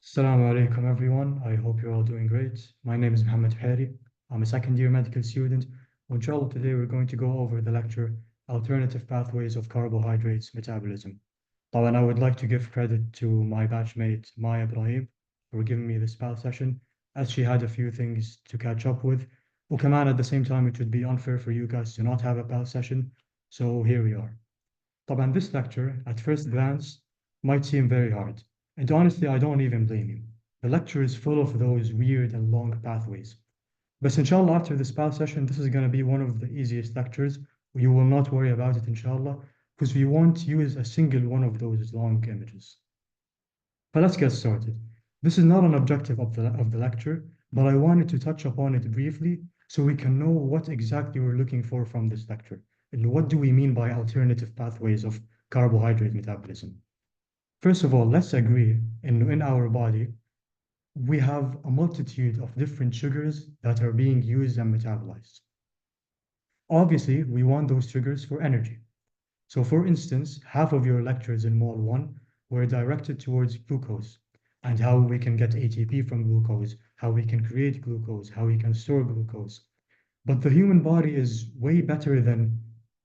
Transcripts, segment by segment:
Assalamu alaikum, everyone. I hope you're all doing great. My name is Mohammad Behairy. I'm a second year medical student. Inshallah, today we're going to go over the lecture Alternative Pathways of Carbohydrates Metabolism. And I would like to give credit to my batchmate, Maya Ibrahim, for giving me this PAL session, as she had a few things to catch up with. Ukaman, at the same time, it would be unfair for you guys to not have a PAL session. So here we are. طبعا this lecture, at first glance, might seem very hard. And honestly, I don't even blame you. The lecture is full of those weird and long pathways. But inshallah, after this PAL session, this is going to be one of the easiest lectures. You will not worry about it, inshallah, because we won't use a single one of those long images. But let's get started. This is not an objective of the lecture, but I wanted to touch upon it briefly so we can know what exactly we're looking for from this lecture. And what do we mean by alternative pathways of carbohydrate metabolism? First of all, let's agree in our body, we have a multitude of different sugars that are being used and metabolized. Obviously, we want those sugars for energy. So for instance, half of your lectures in MOL 1 were directed towards glucose and how we can get ATP from glucose, how we can create glucose, how we can store glucose. But the human body is way better than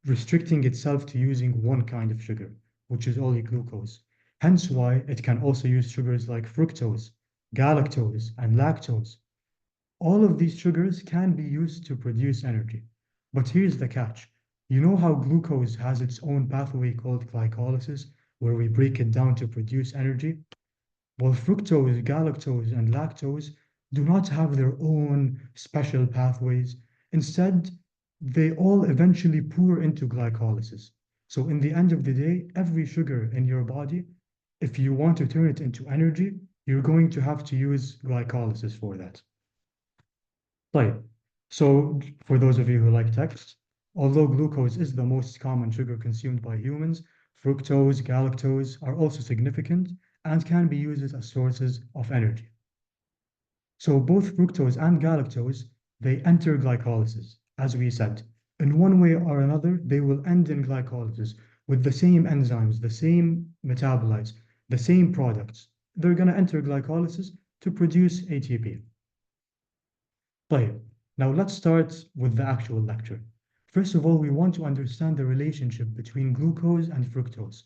restricting itself to using one kind of sugar, which is only glucose. Hence why it can also use sugars like fructose, galactose, and lactose. All of these sugars can be used to produce energy. But here's the catch. You know how glucose has its own pathway called glycolysis, where we break it down to produce energy? Well, fructose, galactose, and lactose do not have their own special pathways. Instead, they all eventually pour into glycolysis. So in the end of the day, every sugar in your body, if you want to turn it into energy, you're going to have to use glycolysis for that. Right. So for those of you who like text, although glucose is the most common sugar consumed by humans, fructose, galactose are also significant and can be used as sources of energy. So both fructose and galactose, they enter glycolysis, as we said. In one way or another, they will end in glycolysis with the same enzymes, the same metabolites, the same products. They're going to enter glycolysis to produce ATP. طيب, now let's start with the actual lecture. First of all, we want to understand the relationship between glucose and fructose.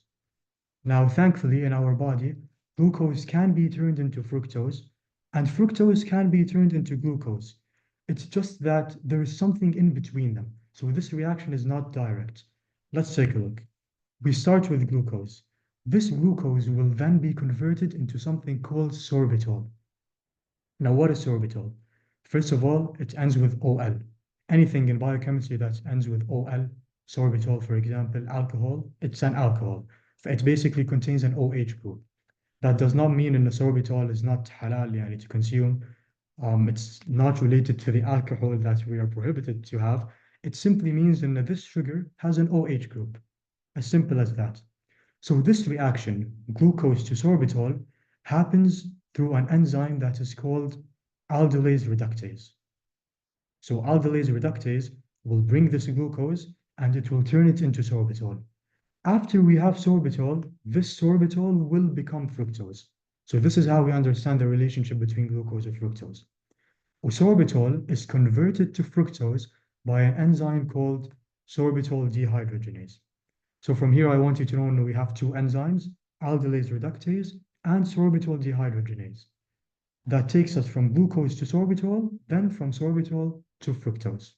Now, thankfully, in our body, glucose can be turned into fructose, and fructose can be turned into glucose. It's just that there is something in between them. So this reaction is not direct. Let's take a look. We start with glucose. This glucose will then be converted into something called sorbitol. Now, what is sorbitol? First of all, it ends with OL. Anything in biochemistry that ends with OL, sorbitol, for example, alcohol, it's an alcohol. It basically contains an OH group. That does not mean in the sorbitol is not halal yani, to consume. It's not related to the alcohol that we are prohibited to have. It simply means that this sugar has an OH group. As simple as that. So this reaction, glucose to sorbitol, happens through an enzyme that is called aldolase reductase. So aldolase reductase will bring this glucose and it will turn it into sorbitol. After we have sorbitol, this sorbitol will become fructose. So this is how we understand the relationship between glucose and fructose. Sorbitol is converted to fructose by an enzyme called sorbitol dehydrogenase. So from here, I want you to know that we have two enzymes, aldolase reductase and sorbitol dehydrogenase. That takes us from glucose to sorbitol, then from sorbitol to fructose.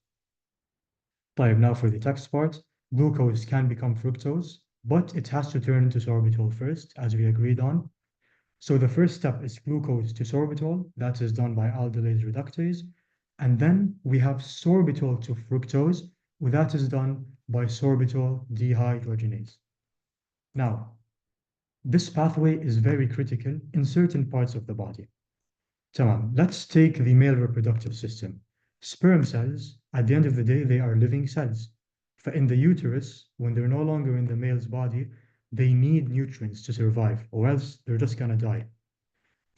Now for the text part, glucose can become fructose, but it has to turn into sorbitol first, as we agreed on. So the first step is glucose to sorbitol. That is done by aldolase reductase. And then we have sorbitol to fructose. That is done by sorbitol dehydrogenase. Now, this pathway is very critical in certain parts of the body. Tamam, let's take the male reproductive system. Sperm cells, at the end of the day, they are living cells. In the uterus, when they're no longer in the male's body, they need nutrients to survive, or else they're just gonna die.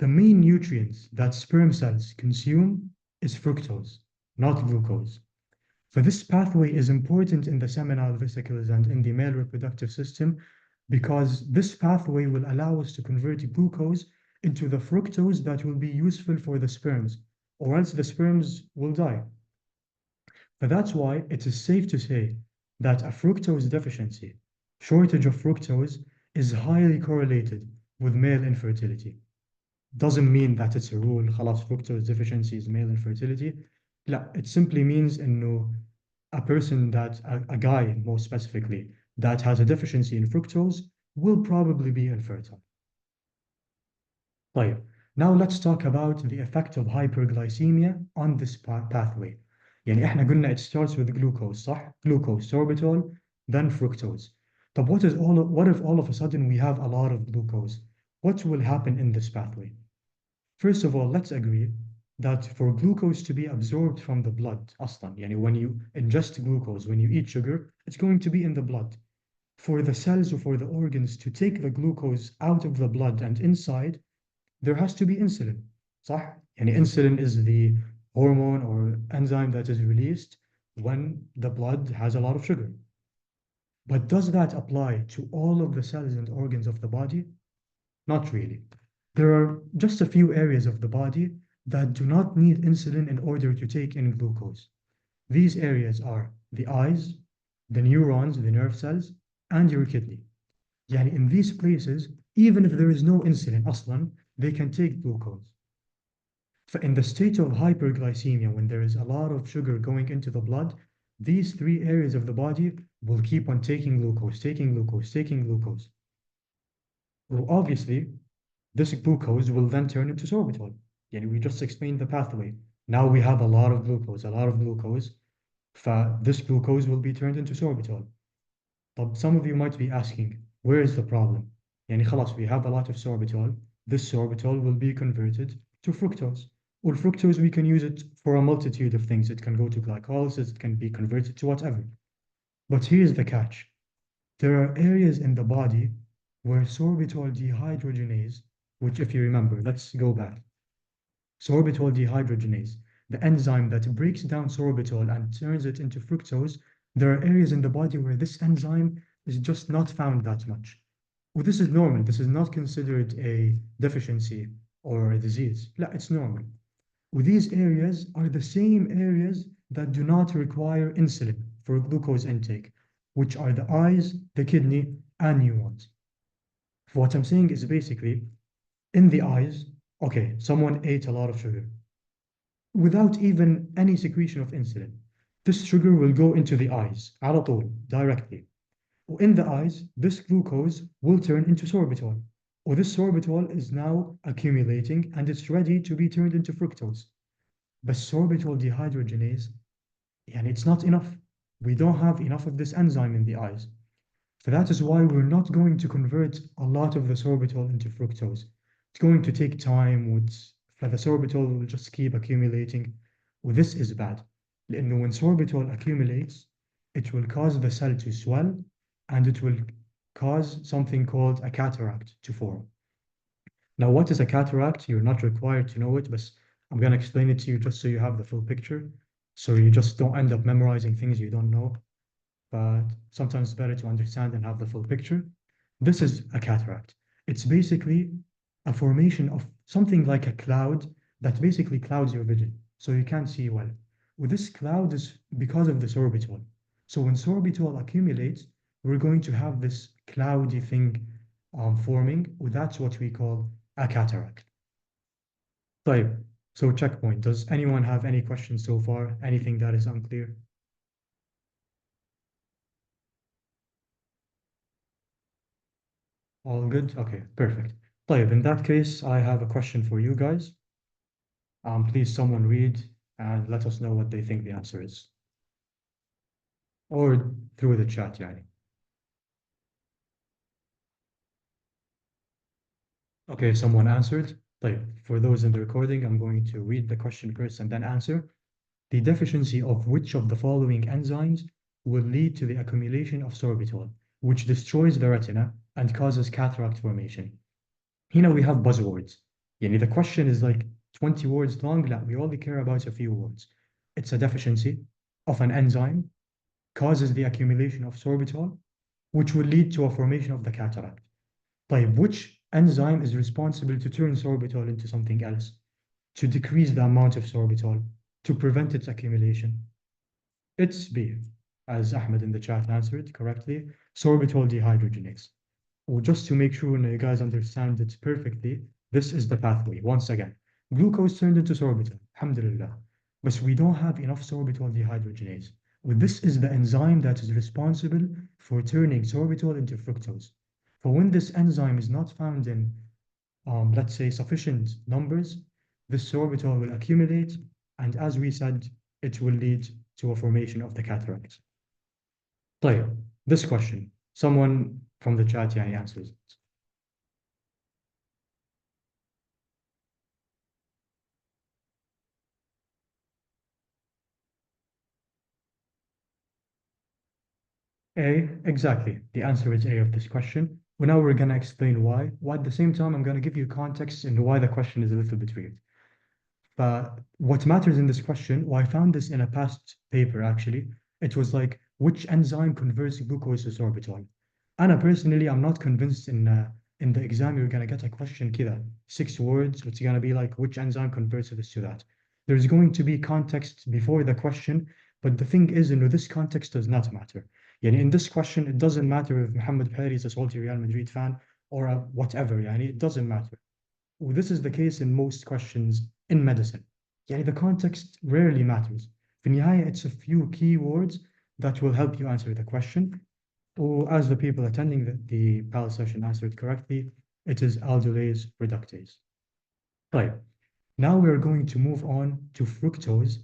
The main nutrients that sperm cells consume is fructose, not glucose. This pathway is important in the seminal vesicles and in the male reproductive system because this pathway will allow us to convert glucose into the fructose that will be useful for the sperms, or else the sperms will die. But that's why it is safe to say that a fructose deficiency, shortage of fructose, is highly correlated with male infertility. Doesn't mean that it's a rule, خلاص fructose deficiency is male infertility. لا, it simply means إنه a person that, a guy more specifically, that has a deficiency in fructose will probably be infertile. طيب, now let's talk about the effect of hyperglycemia on this pathway. يعني احنا قلنا it starts with glucose, صح? Glucose, sorbitol, then fructose. طب what if all of a sudden we have a lot of glucose? What will happen in this pathway? First of all, let's agree that for glucose to be absorbed from the blood, أصلا, يعني when you ingest glucose, when you eat sugar, it's going to be in the blood. For the cells or for the organs to take the glucose out of the blood and inside, there has to be insulin. صح؟ يعني insulin is the hormone or enzyme that is released when the blood has a lot of sugar. But does that apply to all of the cells and organs of the body? Not really. There are just a few areas of the body that do not need insulin in order to take in glucose. These areas are the eyes, the neurons, the nerve cells, and your kidney. يعني in these places, even if there is no insulin أصلا, they can take glucose. In the state of hyperglycemia, when there is a lot of sugar going into the blood, these three areas of the body will keep on taking glucose, taking glucose, taking glucose. Well, obviously, this glucose will then turn into sorbitol. Yani we just explained the pathway. Now we have a lot of glucose, a lot of glucose. This glucose will be turned into sorbitol. But some of you might be asking, where is the problem? يعني خلاص, we have a lot of sorbitol. This sorbitol will be converted to fructose. Well, fructose, we can use it for a multitude of things. It can go to glycolysis, it can be converted to whatever. But here's the catch. There are areas in the body where sorbitol dehydrogenase, which if you remember, let's go back. Sorbitol dehydrogenase, the enzyme that breaks down sorbitol and turns it into fructose, there are areas in the body where this enzyme is just not found that much. Well, this is normal. This is not considered a deficiency or a disease. لا, it's normal. Well, these areas are the same areas that do not require insulin for glucose intake, which are the eyes, the kidney, and neurons. What I'm saying is basically, in the eyes, okay, someone ate a lot of sugar without even any secretion of insulin. This sugar will go into the eyes, على طول, directly. In the eyes, this glucose will turn into sorbitol. Or this sorbitol is now accumulating and it's ready to be turned into fructose. But sorbitol dehydrogenase, and it's not enough. We don't have enough of this enzyme in the eyes. So that is why we're not going to convert a lot of the sorbitol into fructose. It's going to take time, for the sorbitol will just keep accumulating. Well, this is bad. لأنه when sorbitol accumulates, it will cause the cell to swell and it will cause something called a cataract to form. Now, what is a cataract? You're not required to know it, but I'm going to explain it to you just so you have the full picture, so you just don't end up memorizing things you don't know. But sometimes it's better to understand and have the full picture. This is a cataract. It's basically a formation of something like a cloud that basically clouds your vision, so you can't see well. Well, this cloud is because of the sorbitol. So when sorbitol accumulates, we're going to have this cloudy thing forming. Well, that's what we call a cataract. طيب, so checkpoint. Does anyone have any questions so far? Anything that is unclear? All good? Okay, perfect. طيب, in that case, I have a question for you guys. Please someone read and let us know what they think the answer is. Or through the chat, يعني. Okay, someone answered. طيب, for those in the recording, I'm going to read the question first and then answer. The deficiency of which of the following enzymes will lead to the accumulation of sorbitol, which destroys the retina and causes cataract formation? Here we have buzzwords. يعني the question is like 20 words long. لا, we only care about a few words. It's a deficiency of an enzyme, causes the accumulation of sorbitol, which will lead to a formation of the cataract. طيب, which enzyme is responsible to turn sorbitol into something else, to decrease the amount of sorbitol, to prevent its accumulation. It's B, as Ahmed in the chat answered correctly, sorbitol dehydrogenase. Well, just to make sure you guys understand it perfectly, this is the pathway. Once again, glucose turned into sorbitol, alhamdulillah. But we don't have enough sorbitol dehydrogenase. Well, this is the enzyme that is responsible for turning sorbitol into fructose. For when this enzyme is not found in, let's say, sufficient numbers, this sorbitol will accumulate, and as we said, it will lead to a formation of the cataract. طيب, this question, someone from the chat answers it. A, exactly. The answer is A of this question. Well, now we're going to explain why. While at the same time, I'm going to give you context into why the question is a little bit weird. But what matters in this question, well, I found this in a past paper actually. It was like, which enzyme converts glucose to sorbitol? And personally, I'm not convinced in the exam you're going to get a question كذا, 6 words. It's going to be like, which enzyme converts this to that? There's going to be context before the question, but the thing is, this context does not matter. In this question, it doesn't matter if Mohammad Behairy is a salty Real Madrid fan or whatever. It doesn't matter. Well, this is the case in most questions in medicine. The context rarely matters. في النهاية, it's a few keywords that will help you answer the question. Or as the people attending the PAL session answered correctly, it is aldolase reductase. Right. Now we're going to move on to fructose,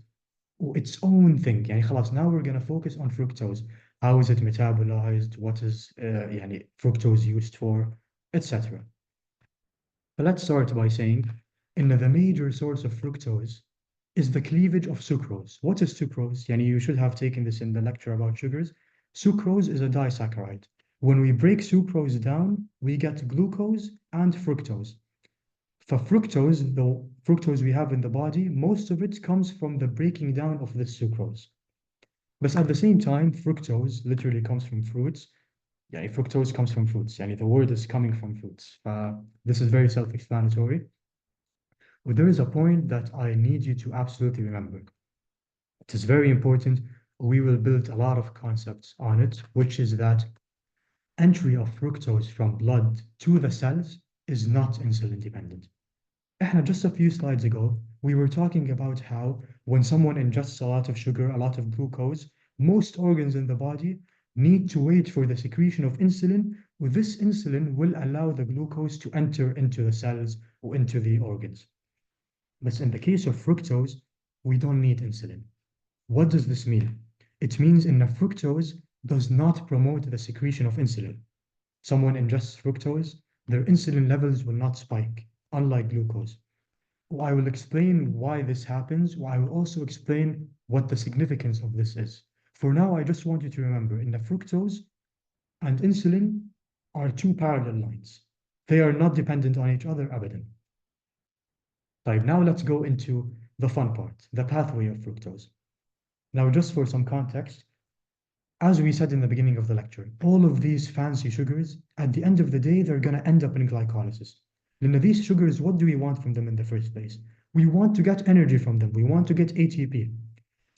its own thing. خلاص, now we're going to focus on fructose. How is it metabolized? What is fructose used for, etc. But let's start by saying, the major source of fructose is the cleavage of sucrose. What is sucrose? You should have taken this in the lecture about sugars. Sucrose is a disaccharide. When we break sucrose down, we get glucose and fructose. For fructose, the fructose we have in the body, most of it comes from the breaking down of this sucrose. But at the same time, fructose literally comes from fruits. Fructose comes from fruits. The word is coming from fruits. This is very self-explanatory. But there is a point that I need you to absolutely remember. It is very important. We will build a lot of concepts on it, which is that entry of fructose from blood to the cells is not insulin dependent. Just a few slides ago, we were talking about how when someone ingests a lot of sugar, a lot of glucose, most organs in the body need to wait for the secretion of insulin. With this insulin will allow the glucose to enter into the cells or into the organs. But in the case of fructose, we don't need insulin. What does this mean? It means fructose does not promote the secretion of insulin. Someone ingests fructose, their insulin levels will not spike, unlike glucose. I will explain why this happens. I will also explain what the significance of this is. For now, I just want you to remember, fructose and insulin are two parallel lines. They are not dependent on each other, abadan. Right, now let's go into the fun part, the pathway of fructose. Now, just for some context, as we said in the beginning of the lecture, all of these fancy sugars, at the end of the day, they're going to end up in glycolysis. These sugars, what do we want from them in the first place? We want to get energy from them. We want to get ATP.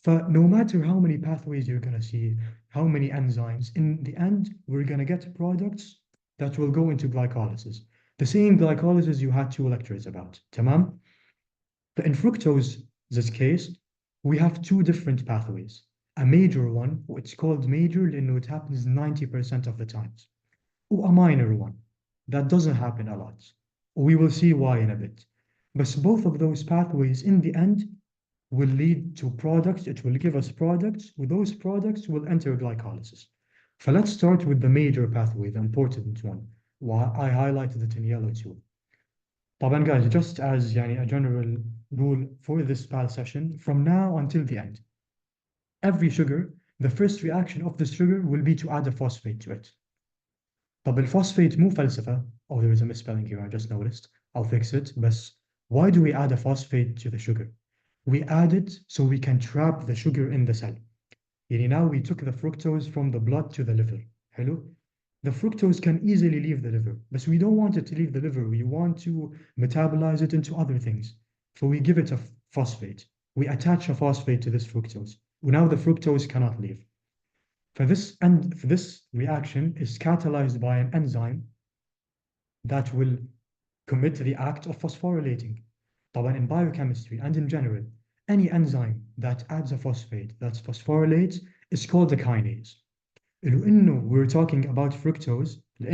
So no matter how many pathways you're going to see, how many enzymes, in the end, we're going to get products that will go into glycolysis. The same glycolysis you had 2 lectures about. Tamam? But in fructose's case, we have 2 different pathways. A major one, it's called major because it happens 90% of the times. Or a minor one, that doesn't happen a lot. We will see why in a bit. But both of those pathways in the end will lead to products. It will give us products. With those products will enter glycolysis. So let's start with the major pathway, the important one. Why I highlighted it in yellow too. طبعا guys, just as a general rule for this PAL session, from now until the end, every sugar, the first reaction of this sugar will be to add a phosphate to it. طب الفوسفate مو فلسفة. Oh, there is a misspelling here, I just noticed. I'll fix it. But why do we add a phosphate to the sugar? We add it so we can trap the sugar in the cell. Now we took the fructose from the blood to the liver. Hello? the fructose can easily leave the liver, but we don't want it to leave the liver. We want to metabolize it into other things. So we give it a phosphate. We attach a phosphate to this fructose. Now the fructose cannot leave. For this reaction is catalyzed by an enzyme that will commit the act of phosphorylating. طبعا in biochemistry and in general, any enzyme that adds a phosphate that phosphorylates is called a kinase. لأنه we're talking about fructose, the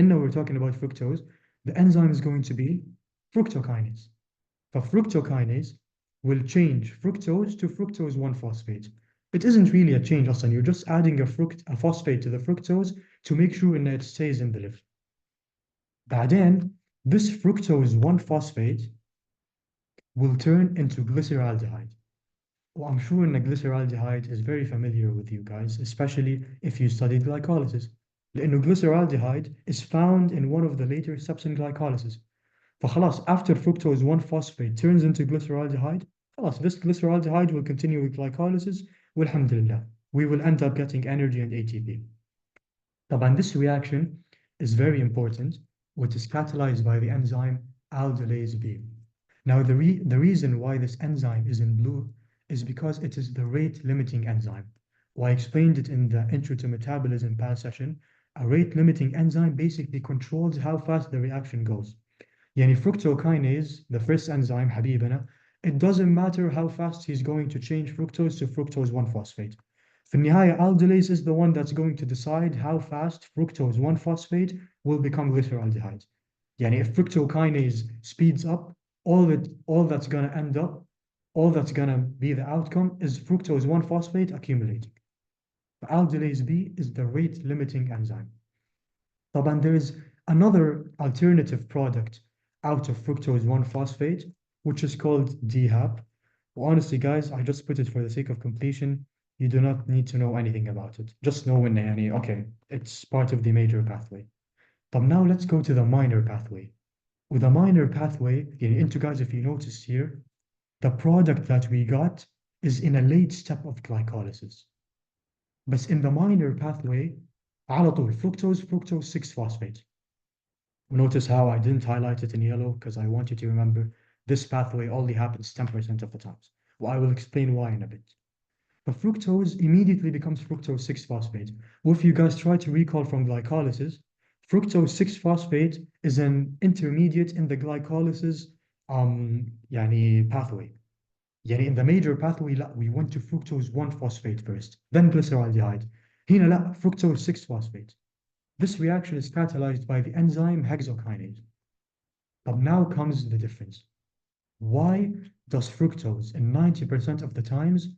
enzyme is going to be fructokinase. Fructokinase will change fructose to fructose 1-phosphate. It isn't really a change, Aslan. You're just adding a phosphate to the fructose to make sure that it stays in the liver. بعدين, this fructose 1-phosphate will turn into glyceraldehyde. Well, I'm sure that glyceraldehyde is very familiar with you guys, especially if you studied glycolysis. لأنه glyceraldehyde is found in one of the later steps in glycolysis. فخلاص, after fructose 1-phosphate turns into glyceraldehyde, خلاص, this glyceraldehyde will continue with glycolysis, walhamdulillah. We will end up getting energy and ATP. طبعا this reaction is very important, which is catalyzed by the enzyme aldolase B. Now, the reason why this enzyme is in blue is because it is the rate-limiting enzyme. Well, I explained it in the Intro to Metabolism past session. A rate-limiting enzyme basically controls how fast the reaction goes. Yani fructokinase, the first enzyme, حبيبنا, it doesn't matter how fast he's going to change fructose to fructose 1-phosphate. في النهاية, aldolase is the one that's going to decide how fast fructose 1-phosphate will become glyceraldehyde. Yani if fructokinase speeds up, all that's going to end up, all that's going to be the outcome is fructose 1-phosphate accumulating. But aldolase B is the rate-limiting enzyme. طبعا there is another alternative product out of fructose 1-phosphate, which is called DHAP. Well, honestly, guys, I just put it for the sake of completion. You do not need to know anything about it. Just know in يعني, okay, it's part of the major pathway. But now let's go to the minor pathway. With the minor pathway, into guys, if you notice here, the product that we got is in a late step of glycolysis. But in the minor pathway, على طول, fructose 6-phosphate. Notice how I didn't highlight it in yellow because I want you to remember this pathway only happens 10% of the times. Well, I will explain why in a bit. But fructose immediately becomes fructose 6-phosphate. Well, if you guys try to recall from glycolysis, fructose 6-phosphate is an intermediate in the glycolysis يعني pathway. يعني in the major pathway, لا, we went to fructose 1-phosphate first, then glyceraldehyde. هنا لا, fructose 6-phosphate. This reaction is catalyzed by the enzyme hexokinase. But now comes the difference. Why does fructose in 90% of the times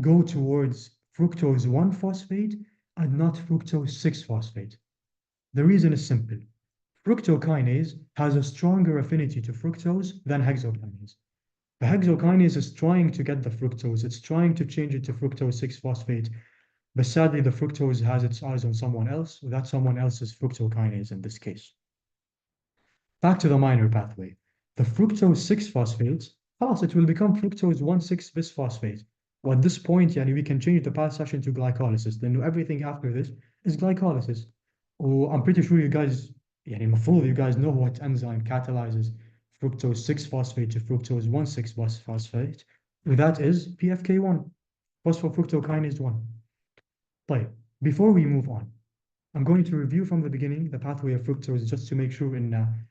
go towards fructose 1-phosphate and not fructose 6-phosphate? The reason is simple. Fructokinase has a stronger affinity to fructose than hexokinase. The hexokinase is trying to get the fructose. It's trying to change it to fructose 6-phosphate. But sadly, the fructose has its eyes on someone else. That someone else is fructokinase in this case. Back to the minor pathway. The fructose 6-phosphate, it will become fructose 1,6-bisphosphate. Well, at this point, we can change the past session to glycolysis. Then everything after this is glycolysis. Oh, I'm pretty sure you guys, المفروض you guys know what enzyme catalyzes fructose 6-phosphate to fructose 1,6-bisphosphate. That is PFK1, phosphofructokinase 1. طيب, before we move on, I'm going to review from the beginning the pathway of fructose just to make sure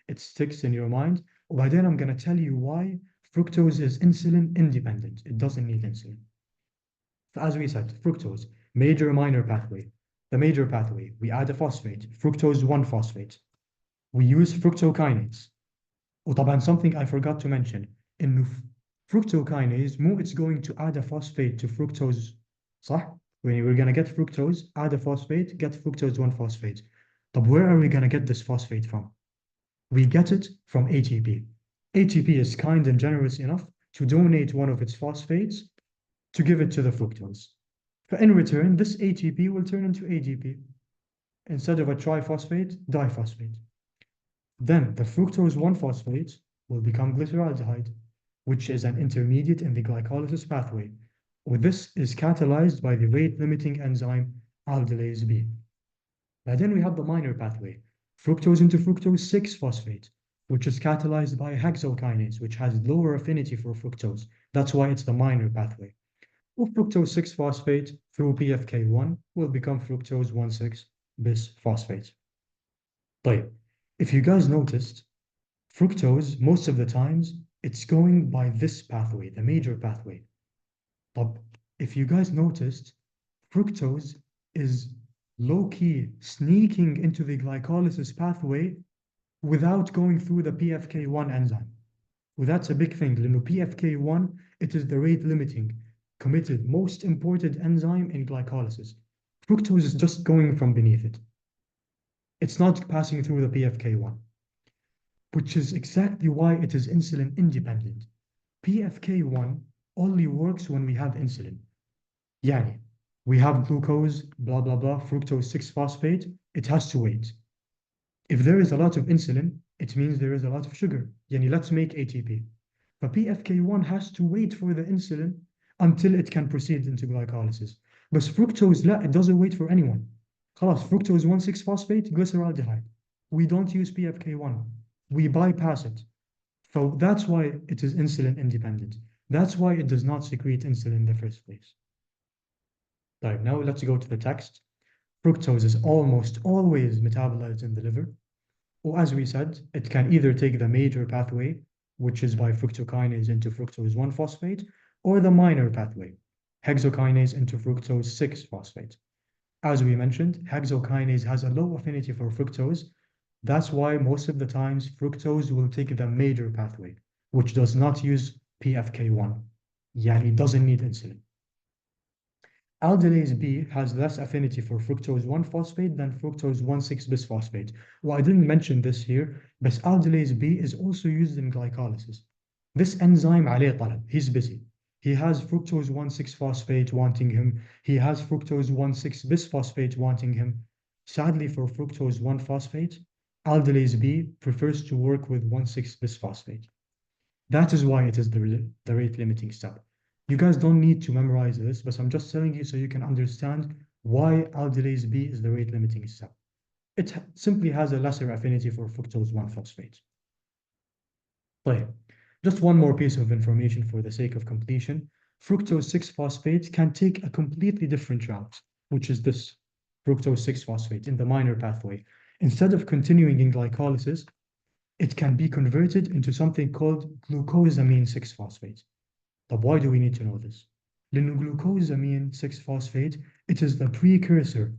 it sticks in your mind. وبعدين I'm going to tell you why fructose is insulin independent. It doesn't need insulin. So as we said, fructose, major minor pathway. The major pathway, we add a phosphate, fructose 1-phosphate. We use fructokinase. وطبعا something I forgot to mention, إنه fructokinase it's going to add a phosphate to fructose, صح? When we're going to get fructose, add a phosphate, get fructose 1-phosphate. But where are we going to get this phosphate from? We get it from ATP. ATP is kind and generous enough to donate one of its phosphates to give it to the fructose. But in return, this ATP will turn into ADP. Instead of a triphosphate, diphosphate. Then the fructose 1-phosphate will become glyceraldehyde, which is an intermediate in the glycolysis pathway. This is catalyzed by the rate-limiting enzyme aldolase B. And then we have the minor pathway, fructose into fructose 6-phosphate, which is catalyzed by hexokinase, which has lower affinity for fructose. That's why it's the minor pathway. Of fructose 6-phosphate through PFK1 will become fructose 1,6-bisphosphate. طيب, if you guys noticed, fructose, most of the times, it's going by this pathway, the major pathway. But if you guys noticed, fructose is low-key sneaking into the glycolysis pathway without going through the PFK1 enzyme. Well, that's a big thing. لأنه PFK1, it is the rate-limiting, committed, most important enzyme in glycolysis. Fructose is just going from beneath it. It's not passing through the PFK1, which is exactly why it is insulin independent. PFK1 only works when we have insulin. Yani, we have glucose, blah, blah, blah, fructose 6-phosphate, it has to wait. If there is a lot of insulin, it means there is a lot of sugar. Yani, let's make ATP. But PFK1 has to wait for the insulin until it can proceed into glycolysis. But fructose, لا, it doesn't wait for anyone. خلاص, fructose 1,6-phosphate, glyceraldehyde. We don't use PFK1. We bypass it. So that's why it is insulin independent. That's why it does not secrete insulin in the first place. Right, now let's go to the text. Fructose is almost always metabolized in the liver. Or as we said, it can either take the major pathway, which is by fructokinase into fructose 1-phosphate, or the minor pathway, hexokinase into fructose 6-phosphate. As we mentioned, hexokinase has a low affinity for fructose. That's why most of the times fructose will take the major pathway, which does not use PFK1. Yani doesn't need insulin. Aldolase B has less affinity for fructose 1-phosphate than fructose 1,6-bisphosphate. Well, I didn't mention this here, but aldolase B is also used in glycolysis. This enzyme عليه طلب. He's busy. He has fructose 1,6-phosphate wanting him. He has fructose 1,6-bisphosphate wanting him. Sadly, for fructose 1-phosphate, aldolase B prefers to work with 1,6-bisphosphate. That is why it is the rate-limiting step. You guys don't need to memorize this, but I'm just telling you so you can understand why aldolase B is the rate-limiting step. It simply has a lesser affinity for fructose 1-phosphate. طيب, just one more piece of information for the sake of completion. Fructose 6-phosphate can take a completely different route, which is this fructose 6-phosphate in the minor pathway. Instead of continuing in glycolysis, it can be converted into something called glucosamine 6-phosphate. But why do we need to know this? لأنه glucosamine 6-phosphate, it is the precursor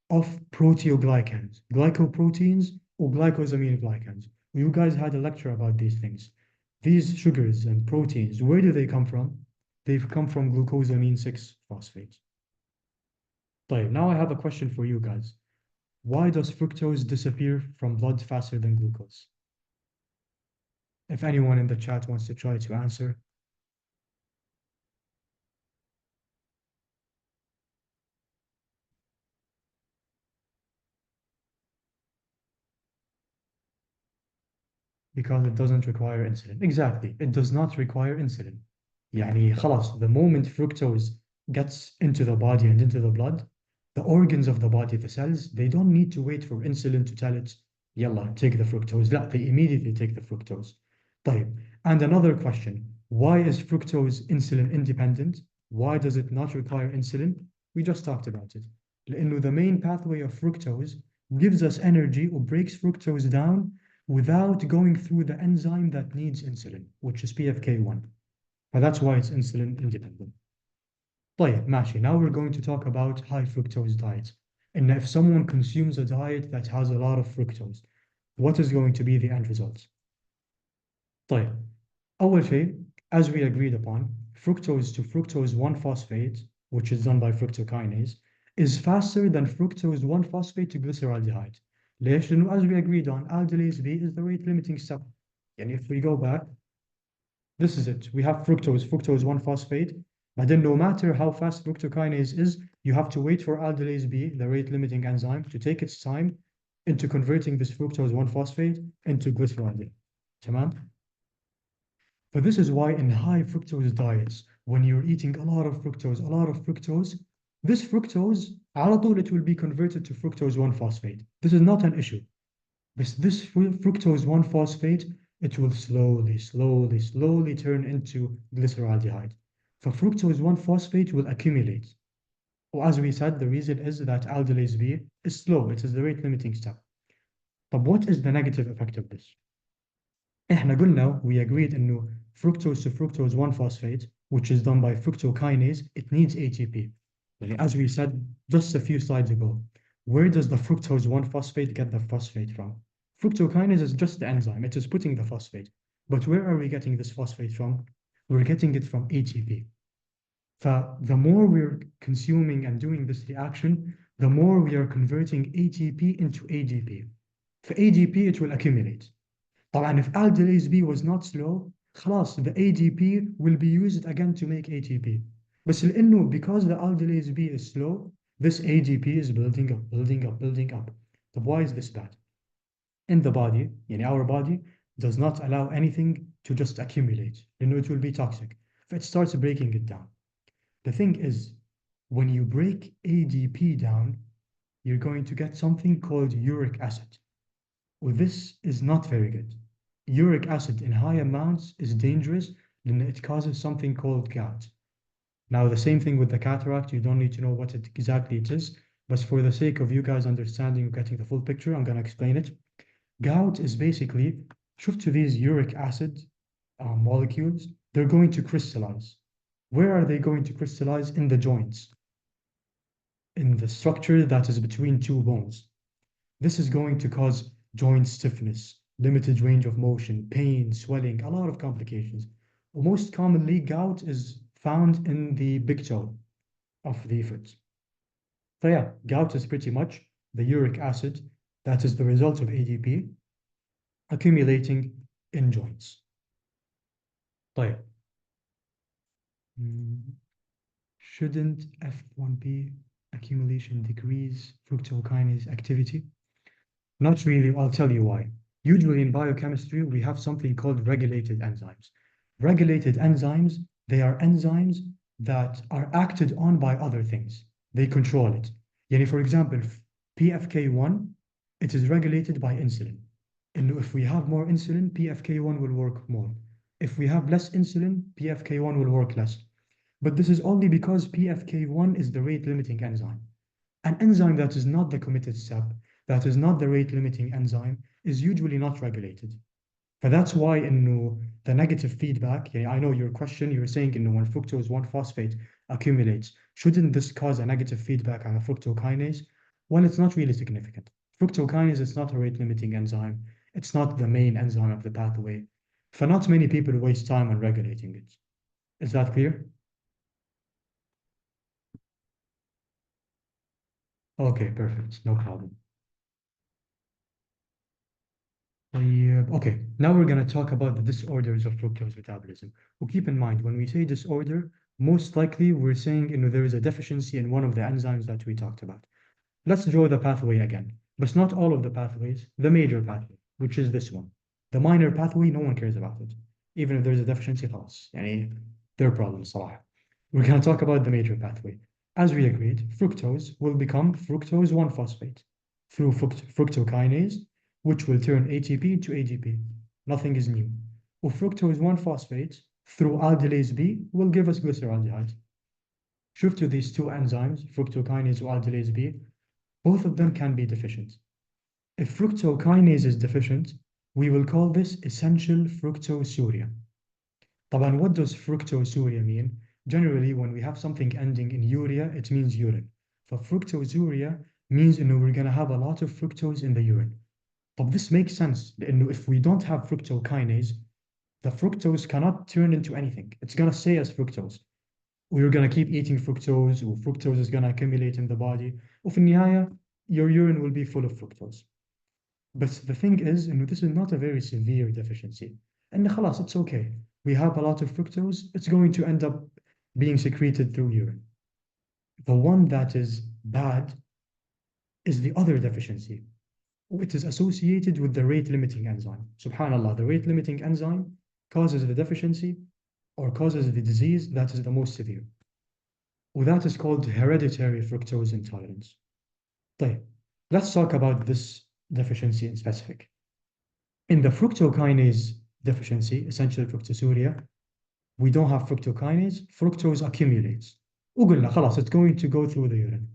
of proteoglycans, glycoproteins or glycosamine glycans. You guys had a lecture about these things. These sugars and proteins, where do they come from? They've come from glucosamine 6-phosphate. طيب, now I have a question for you guys. Why does fructose disappear from blood faster than glucose? If anyone in the chat wants to try to answer. Because it doesn't require insulin. Exactly, it does not require insulin. يعني خلاص, the moment fructose gets into the body and into the blood, the organs of the body, the cells, they don't need to wait for insulin to tell it, يلا, take the fructose. لا, they immediately take the fructose. طيب, and another question, why is fructose insulin independent? Why does it not require insulin? We just talked about it. لأنه the main pathway of fructose gives us energy or breaks fructose down without going through the enzyme that needs insulin, which is PFK1. And that's why it's insulin independent. طيب, ماشي. Now we're going to talk about high fructose diets. And if someone consumes a diet that has a lot of fructose, what is going to be the end result? طيب, أول شيء, as we agreed upon, fructose to fructose 1-phosphate, which is done by fructokinase, is faster than fructose 1-phosphate to glyceraldehyde. ليش؟ لأنه as we agreed on, aldolase B is the rate-limiting step. And if we go back, this is it. We have fructose 1-phosphate, but then no matter how fast fructokinase is, you have to wait for aldolase B, the rate-limiting enzyme, to take its time into converting this fructose 1-phosphate into glyceraldehyde. تمام? But this is why in high fructose diets, when you're eating a lot of fructose, This fructose, على طول it will be converted to fructose 1-phosphate. This is not an issue. This fructose 1-phosphate, it will slowly turn into glyceraldehyde. So fructose 1-phosphate will accumulate. Well, as we said, the reason is that aldolase B is slow. It is the rate limiting step. But what is the negative effect of this? احنا قلنا, we agreed انه fructose to fructose 1-phosphate, which is done by fructokinase, it needs ATP. As we said just a few slides ago, where does the fructose 1-phosphate get the phosphate from? Fructokinase is just the enzyme. It is putting the phosphate. But where are we getting this phosphate from? We're getting it from ATP. The more we're consuming and doing this reaction, the more we are converting ATP into ADP. For ADP, it will accumulate. طبعا if aldolase B was not slow, خلاص the ADP will be used again to make ATP. بس لأنه because the aldolase B is slow, this ADP is building up. So why is this bad? In the body, our body does not allow anything to just accumulate. It will be toxic. If it starts breaking it down. The thing is, when you break ADP down, you're going to get something called uric acid. Well, this is not very good. Uric acid in high amounts is dangerous, and it causes something called gout. Now, the same thing with the cataract, you don't need to know what exactly it is, but for the sake of you guys understanding and getting the full picture, I'm going to explain it. Gout is basically, شفت these uric acid molecules, they're going to crystallize. Where are they going to crystallize? In the joints, in the structure that is between two bones. This is going to cause joint stiffness, limited range of motion, pain, swelling, a lot of complications. Most commonly, gout is found in the big toe of the foot. So yeah, gout is pretty much the uric acid that is the result of ADP accumulating in joints. طيب. Shouldn't F1B accumulation decrease fructokinase activity? Not really, I'll tell you why. Usually in biochemistry, we have something called regulated enzymes. Regulated enzymes, they are enzymes that are acted on by other things. They control it. For example, PFK1, it is regulated by insulin. And if we have more insulin, PFK1 will work more. If we have less insulin, PFK1 will work less. But this is only because PFK1 is the rate-limiting enzyme. An enzyme that is not the committed step, that is not the rate-limiting enzyme, is usually not regulated. But that's why the negative feedback, I know your question, you're saying when fructose 1-phosphate accumulates, shouldn't this cause a negative feedback on a fructokinase? Well, it's not really significant. Fructokinase is not a rate-limiting enzyme. It's not the main enzyme of the pathway. For not many people waste time on regulating it. Is that clear? Okay, perfect. No problem. Okay, now we're going to talk about the disorders of fructose metabolism. Well, keep in mind, when we say disorder, most likely we're saying there is a deficiency in one of the enzymes that we talked about. Let's draw the pathway again, but not all of the pathways, the major pathway, which is this one. The minor pathway, no one cares about it. Even if there's a deficiency, خلاص, their problem, صراحة. We're going to talk about the major pathway. As we agreed, fructose will become fructose 1-phosphate through fructokinase, which will turn ATP into ADP. Nothing is new. Or fructose 1-phosphate through aldolase B will give us glyceraldehyde. Shift to these two enzymes, fructokinase or aldolase B, both of them can be deficient. If fructokinase is deficient, we will call this essential fructosuria. طبعا, what does fructosuria mean? Generally, when we have something ending in urea, it means urine. For fructosuria means we're going to have a lot of fructose in the urine. But this makes sense. If we don't have fructokinase, the fructose cannot turn into anything. It's going to stay as fructose. We're going to keep eating fructose, or fructose is going to accumulate in the body. وفي النهاية, your urine will be full of fructose. But the thing is, this is not a very severe deficiency. And خلاص, it's okay. We have a lot of fructose, it's going to end up being secreted through urine. The one that is bad is the other deficiency. It is associated with the rate-limiting enzyme. Subhanallah, the rate-limiting enzyme causes the deficiency or causes the disease that is the most severe. وذات is called hereditary fructose intolerance. طيب, let's talk about this deficiency in specific. In the fructokinase deficiency, essential fructosuria, we don't have fructokinase, fructose accumulates. وقلنا خلاص, it's going to go through the urine.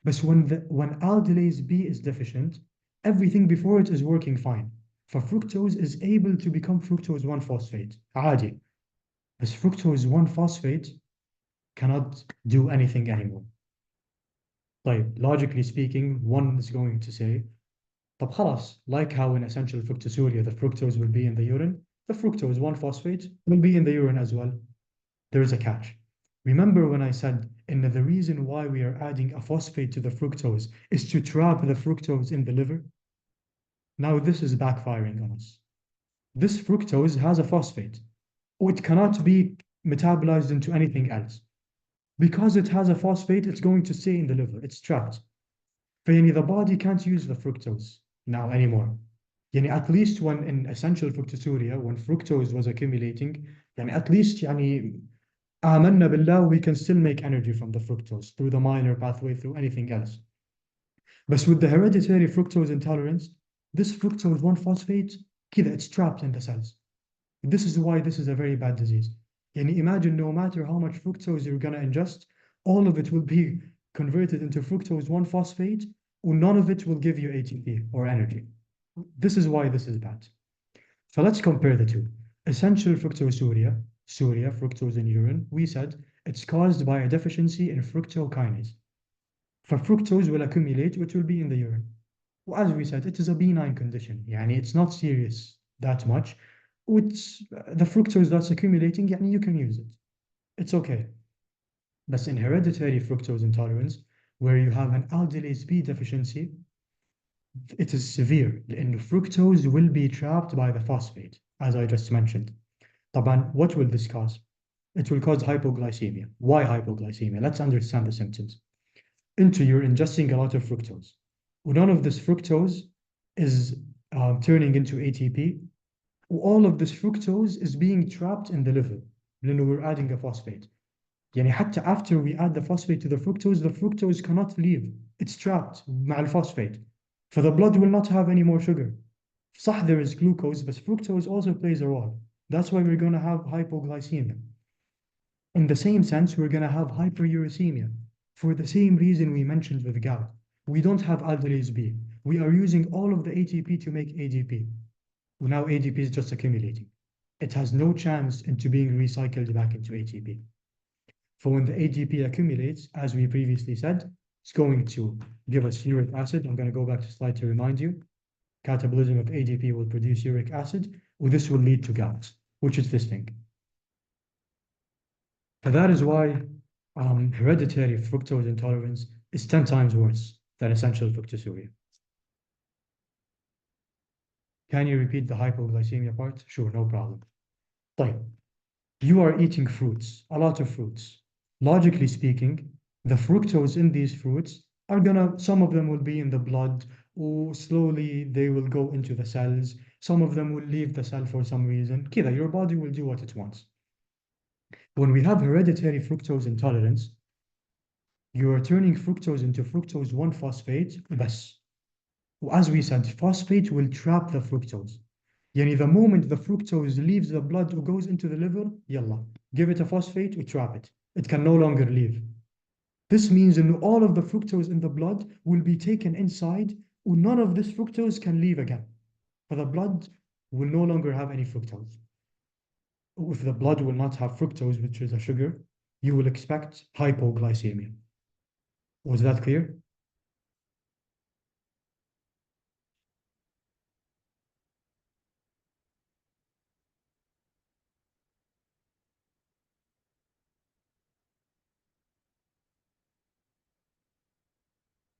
But when aldolase B is deficient, everything before it is working fine. For fructose is able to become fructose 1-phosphate. عادي. But fructose 1-phosphate cannot do anything anymore. طيب, logically speaking, one is going to say, طب خلاص, like how in essential fructosuria the fructose will be in the urine, the fructose 1-phosphate will be in the urine as well. There is a catch. Remember when I said the reason why we are adding a phosphate to the fructose is to trap the fructose in the liver? Now this is backfiring on us. This fructose has a phosphate. It cannot be metabolized into anything else. Because it has a phosphate, it's going to stay in the liver. It's trapped. The body can't use the fructose now anymore. At least when in essential fructosuria, when fructose was accumulating, at least آمنا بالله, we can still make energy from the fructose through the minor pathway, through anything else. But with the hereditary fructose intolerance, this fructose 1-phosphate, it's trapped in the cells. This is why this is a very bad disease. Imagine no matter how much fructose you're going to ingest, all of it will be converted into fructose 1-phosphate, or none of it will give you ATP or energy. This is why this is bad. So let's compare the two. Essential fructosuria, fructose in urine, we said it's caused by a deficiency in fructokinase. For fructose will accumulate, which will be in the urine. Well, as we said, it is a benign condition. It's not serious that much. The fructose that's accumulating, you can use it. It's okay. But in hereditary fructose intolerance, where you have an aldolase B deficiency, it is severe. And fructose will be trapped by the phosphate, as I just mentioned. طبعا, what will this cause? It will cause hypoglycemia. Why hypoglycemia? Let's understand the symptoms. You're ingesting a lot of fructose. None of this fructose is turning into ATP. All of this fructose is being trapped in the liver. We're adding a phosphate. حتى after we add the phosphate to the fructose cannot leave. It's trapped مع الphosphate. For the blood will not have any more sugar. صح, there is glucose, but fructose also plays a role. That's why we're going to have hypoglycemia. In the same sense, we're going to have hyperuricemia. For the same reason we mentioned with gout. We don't have aldolase B. We are using all of the ATP to make ADP. Well, now ADP is just accumulating. It has no chance into being recycled back into ATP. For when the ADP accumulates, as we previously said, it's going to give us uric acid. I'm going to go back to slide to remind you. Catabolism of ADP will produce uric acid, or this will lead to gout, which is this thing. And that is why hereditary fructose intolerance is 10 times worse than essential fructosuria. Can you repeat the hypoglycemia part? Sure, no problem. طيب, you are eating fruits, a lot of fruits. Logically speaking, the fructose in these fruits some of them will be in the blood, or slowly they will go into the cells. Some of them will leave the cell for some reason. كذا, your body will do what it wants. When we have hereditary fructose intolerance, you are turning fructose into fructose 1-phosphate, بس. As we said, phosphate will trap the fructose. The moment the fructose leaves the blood or goes into the liver, yalla, give it a phosphate, we trap it. It can no longer leave. This means that all of the fructose in the blood will be taken inside, or none of this fructose can leave again. For the blood will no longer have any fructose. If the blood will not have fructose, which is a sugar, you will expect hypoglycemia. Was that clear?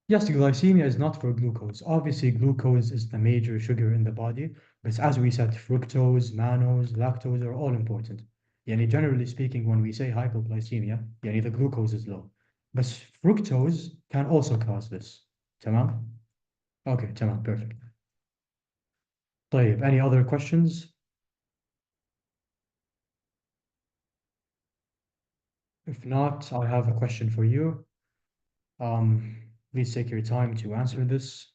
Yes, glycemia is not for glucose. Obviously, glucose is the major sugar in the body, but as we said, fructose, mannose, lactose are all important. Generally speaking, when we say hypoglycemia, the glucose is low. But fructose can also cause this. تمام? Okay, تمام, perfect. طيب, any other questions? If not, I have a question for you. Um, Please take your time to answer this.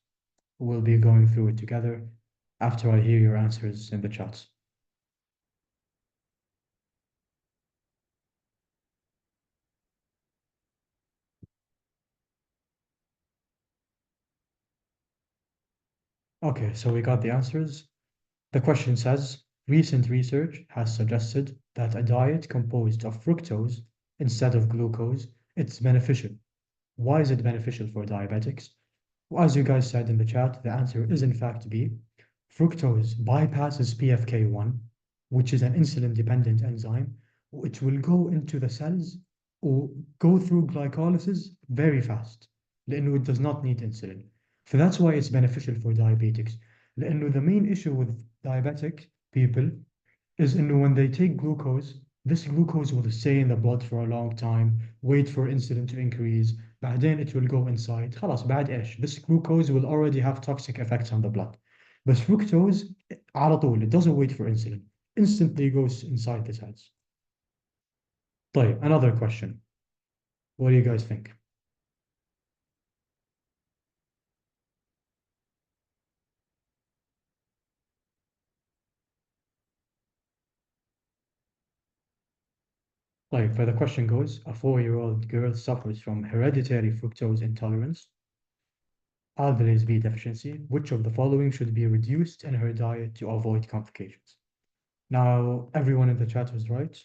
We'll be going through it together after I hear your answers in the chat. Okay, so we got the answers. The question says, recent research has suggested that a diet composed of fructose instead of glucose is beneficial. Why is it beneficial for diabetics? Well, as you guys said in the chat, the answer is in fact B. Fructose bypasses PFK1, which is an insulin-dependent enzyme, which will go into the cells or go through glycolysis very fast, لأنه it does not need insulin. So that's why it's beneficial for diabetics. لأنه the main issue with diabetic people is إنه when they take glucose, this glucose will stay in the blood for a long time, wait for insulin to increase, بعدين it will go inside. خلاص بعد إيش? This glucose will already have toxic effects on the blood. But fructose, على طول, it doesn't wait for insulin. Instantly goes inside the cells. طيب, another question. What do you guys think? Like, for the question goes, a 4-year-old girl suffers from hereditary fructose intolerance, aldolase B deficiency. Which of the following should be reduced in her diet to avoid complications? Now, everyone in the chat was right.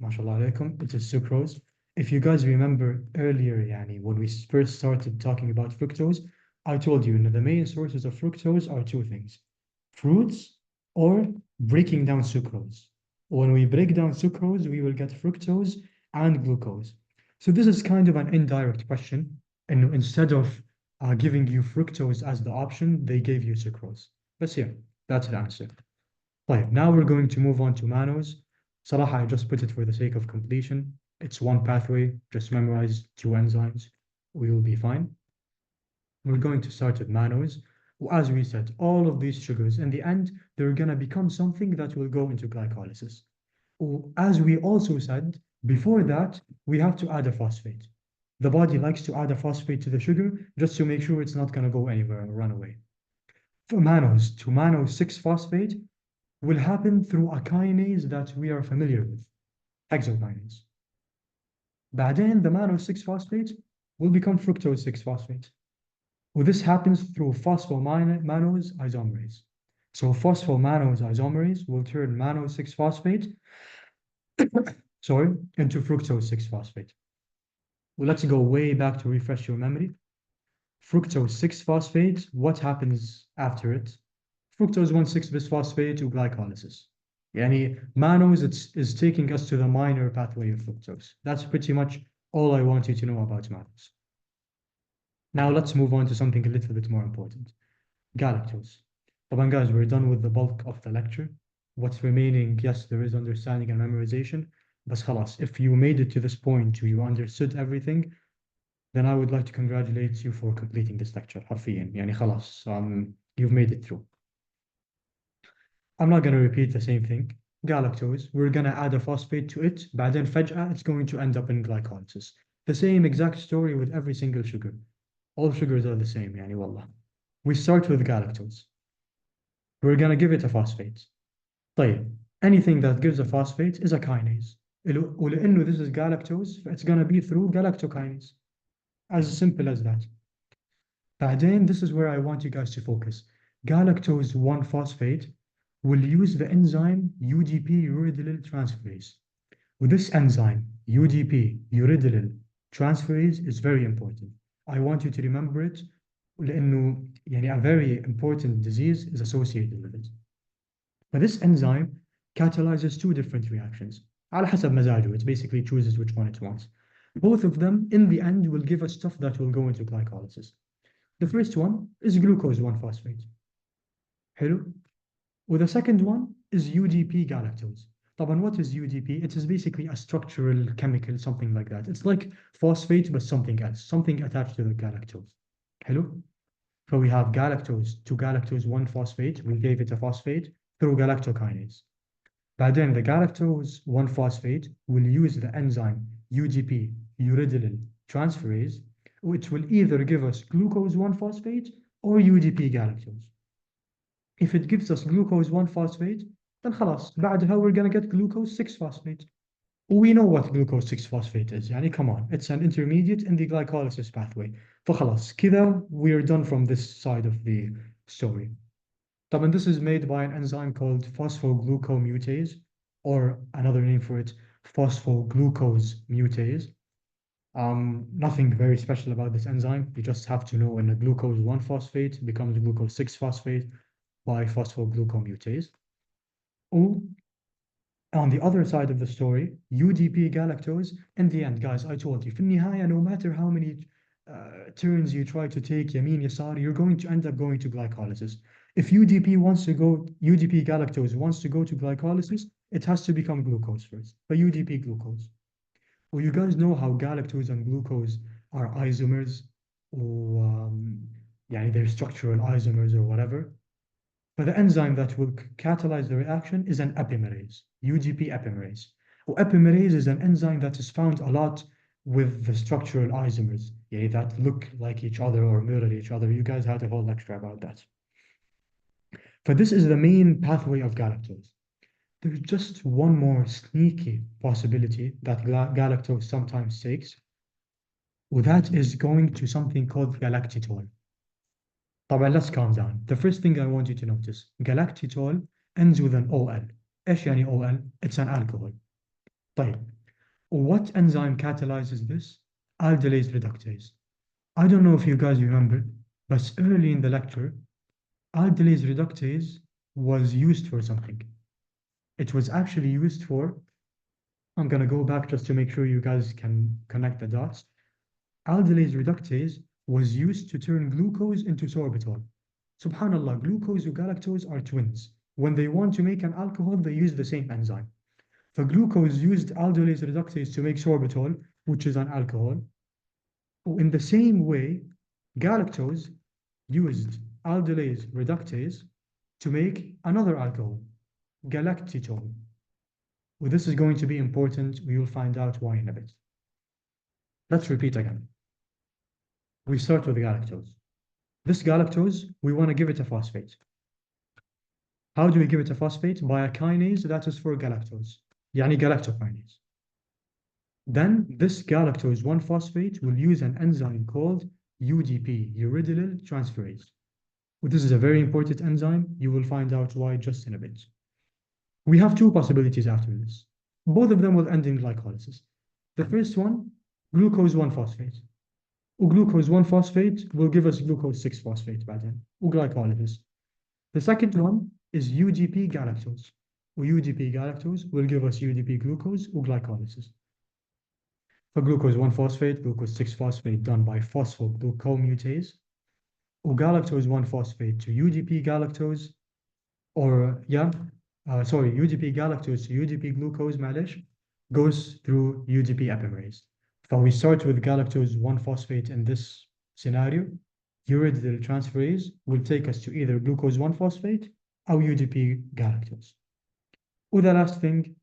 MashaAllah alaikum. It is sucrose. If you guys remember earlier, yani, when we first started talking about fructose, I told you that the main sources of fructose are two things: fruits or breaking down sucrose. When we break down sucrose, we will get fructose and glucose. So this is kind of an indirect question. And instead of giving you fructose as the option, they gave you sucrose. But yeah, that's the answer. Right, now we're going to move on to Mannose. Salah, I just put it for the sake of completion. It's one pathway, just memorize two enzymes. We will be fine. We're going to start with mannose. As we said, all of these sugars, in the end, they're going to become something that will go into glycolysis. As we also said, before that, we have to add a phosphate. The body likes to add a phosphate to the sugar just to make sure it's not going to go anywhere or run away. For mannose to mannose 6-phosphate will happen through a kinase that we are familiar with, hexokinase. بعدين the mannose 6-phosphate will become fructose 6-phosphate. Well, this happens through phosphomannose isomerase. So phosphomannose isomerase will turn mannose 6-phosphate into fructose 6-phosphate. Well, let's go way back to refresh your memory. Fructose 6-phosphate, what happens after it? Fructose 1,6-bisphosphate to glycolysis. Yani mannose is taking us to the minor pathway of fructose. That's pretty much all I want you to know about mannose. Now let's move on to something a little bit more important. Galactose. طبعا guys, we're done with the bulk of the lecture. What's remaining, yes, there is understanding and memorization, but خلاص, if you made it to this point, you understood everything, then I would like to congratulate you for completing this lecture. حرفيا يعني خلاص, you've made it through. I'm not going to repeat the same thing. Galactose, we're going to add a phosphate to it, بعدين فجأة it's going to end up in glycolysis. The same exact story with every single sugar. All sugars are the same, يعني والله. We start with galactose. We're going to give it a phosphate. طيب, anything that gives a phosphate is a kinase. ولأنه this is galactose, it's going to be through galactokinase. As simple as that. بعدين, this is where I want you guys to focus. Galactose 1-phosphate will use the enzyme UDP uridylyl transferase. With this enzyme, UDP uridylyl transferase is very important. I want you to remember it لأنه يعني a very important disease is associated with it. But this enzyme catalyzes two different reactions. على حسب مزاجه, it basically chooses which one it wants. Both of them, in the end, will give us stuff that will go into glycolysis. The first one is glucose 1-phosphate. حلو? Well, the second one is UDP galactose. طبعا, what is UDP? It is basically a structural chemical, something like that. It's like phosphate, but something else, something attached to the galactose. Hello? So we have galactose to galactose 1-phosphate. We gave it a phosphate through galactokinase. بعدين the galactose 1-phosphate will use the enzyme UGP, uridylyl transferase, which will either give us glucose 1-phosphate or UGP galactose. If it gives us glucose 1-phosphate, then خلاص بعدها we're gonna get glucose 6-phosphate. We know what glucose 6-phosphate is. يعني come on, it's an intermediate in the glycolysis pathway. فخلاص كذا we're done from this side of the story. طبعا this is made by an enzyme called phosphoglucomutase, or another name for it, phosphoglucose mutase. Nothing very special about this enzyme. You just have to know when a glucose 1-phosphate becomes glucose 6-phosphate by phosphoglucomutase. Or on the other side of the story, UDP galactose, in the end, guys, I told you, في النهاية, no matter how many turns you try to take يمين يسار, you're going to end up going to glycolysis. If UDP galactose wants to go to glycolysis, it has to become glucose first, but UDP glucose. Well, you guys know how galactose and glucose are isomers, or yeah, they're structural isomers or whatever. But the enzyme that will catalyze the reaction is an epimerase, UGP epimerase. Well, epimerase is an enzyme that is found a lot with the structural isomers, yeah, that look like each other or mirror each other. You guys had a whole lecture about that. But this is the main pathway of galactose. There's just one more sneaky possibility that galactose sometimes takes, well, that is going to something called galactitol. طبعا, let's calm down. The first thing I want you to notice, galactitol ends with an OL. إيش يعني OL? It's an alcohol. طيب, what enzyme catalyzes this? Aldolase reductase. I don't know if you guys remember, but early in the lecture, aldolase reductase was used for something. It was actually used for, I'm going to go back just to make sure you guys can connect the dots. Aldolase reductase was used to turn glucose into sorbitol. Subhanallah, glucose and galactose are twins. When they want to make an alcohol, they use the same enzyme. The glucose used aldolase reductase to make sorbitol, which is an alcohol. In the same way, galactose used aldolase reductase to make another alcohol, galactitol. Well, this is going to be important. We will find out why in a bit. Let's repeat again. We start with galactose. This galactose, we want to give it a phosphate. How do we give it a phosphate? By a kinase that is for galactose, يعني galactokinase. Then this galactose 1-phosphate will use an enzyme called UDP, uridylyl transferase. Well, this is a very important enzyme. You will find out why just in a bit. We have two possibilities after this. Both of them will end in glycolysis. The first one, glucose 1-phosphate. Glucose 1-phosphate will give us glucose 6-phosphate بعدين, glycolysis. The second one is UDP galactose. UDP galactose will give us UDP glucose glycolysis. For glucose 1-phosphate, glucose 6-phosphate done by phosphoglucomutase. Galactose 1-phosphate to UDP galactose, or UDP galactose to UDP glucose, معلش, goes through UDP epimerase. So we start with galactose 1-phosphate in this scenario. Uridylyl transferase will take us to either glucose 1-phosphate or UDP galactose. Or the last thing,